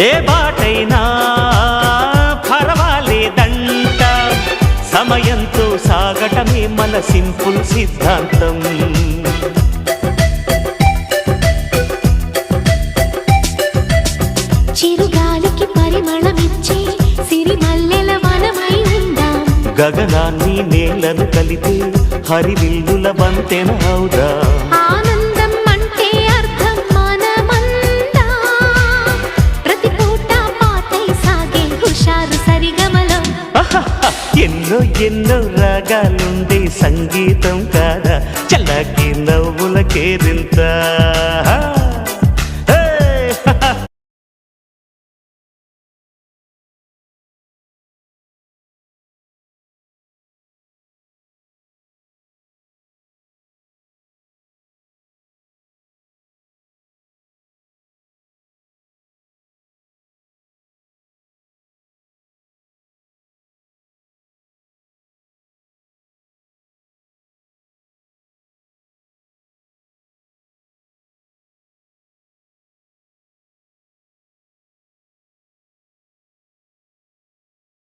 ఏ బాటైనా పర్వాలేదంట, సమయంతో సాగటమే మన సింపుల్ సిద్ధాంతం. చిరుగాలికి పరిమళమిచ్చే సిరిమల్లెల వనమై ఉందాం, గగనాన్ని నేలను కలిపే హరివిల్లుల వంతెన అవుదాం. ఆనందం అంటే అర్థం మనమందా, ప్రతి పూట పాటై సాగే హుషారు సరిగమలో. ఎన్నో ఎన్నో రాగాలుండే సంగీతం కాదా, చల్లకి నవ్వుల కేరింత.